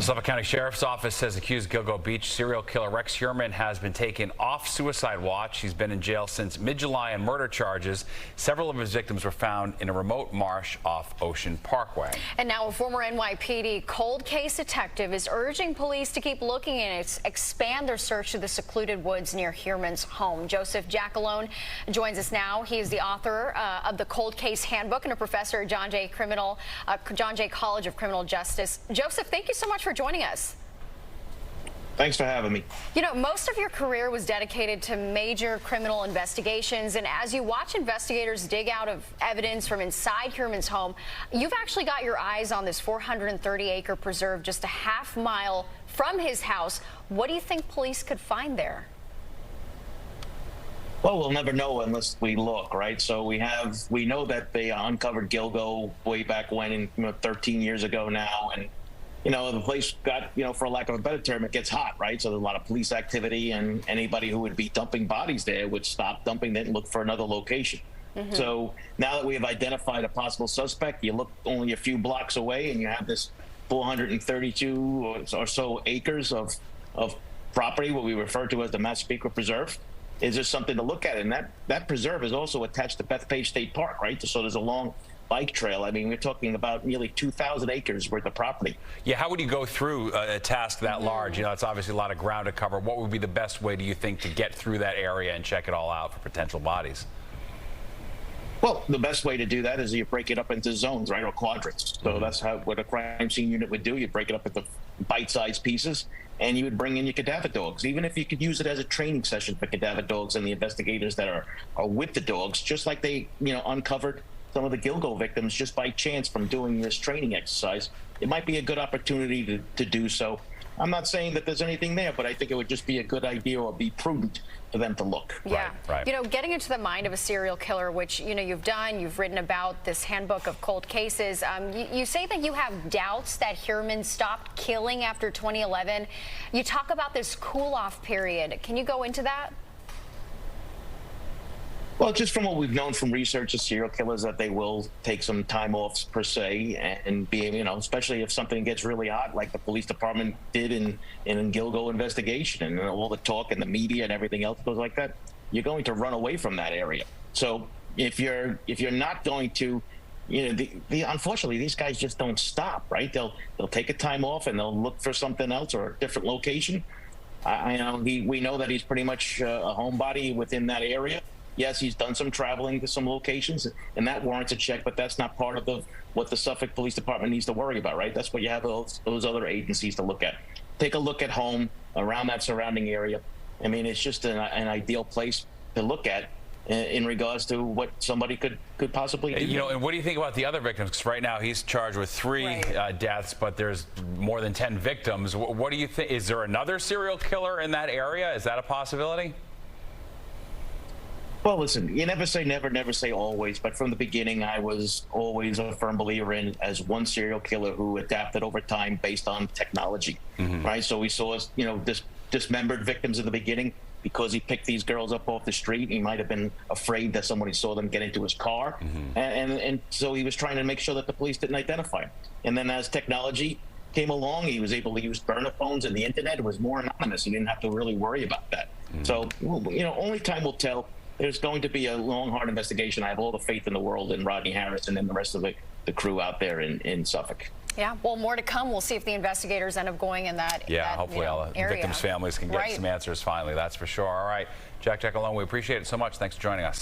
Suffolk County Sheriff's Office says accused Gilgo Beach serial killer Rex Heuermann has been taken off suicide watch. He's been in jail since mid-July on murder charges. Several of his victims were found in a remote marsh off Ocean Parkway. And now a former NYPD cold case detective is urging police to keep looking and expand their search of the secluded woods near Heuermann's home. Joseph Giacalone joins us now. He is the author of the Cold Case Handbook and a professor at John Jay College of Criminal Justice. Joseph, thank you so much for joining us. Thanks for having me. You know, most of your career was dedicated to major criminal investigations, and as you watch investigators dig out of evidence from inside Heuermann's home, you've actually got your eyes on this 430-acre preserve just a half mile from his house. What do you think police could find there? Well, we'll never know unless we look, right? So we know that they uncovered Gilgo way back when, 13 years ago now, and the place got, for lack of a better term, it gets hot, right? So there's a lot of police activity, and anybody who would be dumping bodies there would stop dumping it and look for another location. So now that we have identified a possible suspect, you look only a few blocks away and you have this 432 or so acres of property, what we refer to as the Massapequa Preserve. Is there something to look at? And that preserve is also attached to Bethpage State Park, right? So there's a long bike trail. I mean, we're talking about nearly 2,000 acres worth of property. Yeah, how would you go through a task that large? It's obviously a lot of ground to cover. What would be the best way, do you think, to get through that area and check it all out for potential bodies? Well, the best way to do that is you break it up into zones, right, or quadrants. So that's what a crime scene unit would do. You break it up into bite-sized pieces, and you would bring in your cadaver dogs, even if you could use it as a training session for cadaver dogs and the investigators that are with the dogs, just like they, uncovered some of the Gilgo victims just by chance from doing this training exercise. It might be a good opportunity to do so. I'm not saying that there's anything there, but I think it would just be a good idea or be prudent for them to look. Yeah. Right. Getting into the mind of a serial killer, which, you've written about this handbook of cold cases. You say that you have doubts that Heuermann stopped killing after 2011. You talk about this cool-off period. Can you go into that? Well, just from what we've known from research of serial killers, that they will take some time off per se, and be, especially if something gets really hot, like the police department did in Gilgo investigation, and all the talk and the media and everything else goes like that, you're going to run away from that area. So if you're not going to, unfortunately, these guys just don't stop, right? They'll take a time off and they'll look for something else or a different location. We know that he's pretty much a homebody within that area. Yes, he's done some traveling to some locations, and that warrants a check, but that's not part of what the Suffolk Police Department needs to worry about, right? That's what you have those other agencies to look at. Take a look at home, around that surrounding area. I mean, it's just an ideal place to look at in regards to what somebody could possibly do. And what do you think about the other victims? Because right now he's charged with 3 deaths, but there's more than 10 victims. What do you think? Is there another serial killer in that area? Is that a possibility? Well, listen, you never say never, never say always. But from the beginning, I was always a firm believer in as one serial killer who adapted over time based on technology, right? So we saw, dismembered victims in the beginning because he picked these girls up off the street. He might have been afraid that somebody saw them get into his car. And so he was trying to make sure that the police didn't identify him. And then as technology came along, he was able to use burner phones and the internet. It was more anonymous. He didn't have to really worry about that. So, only time will tell. There's going to be a long, hard investigation. I have all the faith in the world in Rodney Harris and then the rest of the crew out there in Suffolk. Yeah, well, more to come. We'll see if the investigators end up going in that area. Yeah, hopefully all the victims' families can get some answers finally. That's for sure. All right, Giacalone, we appreciate it so much. Thanks for joining us.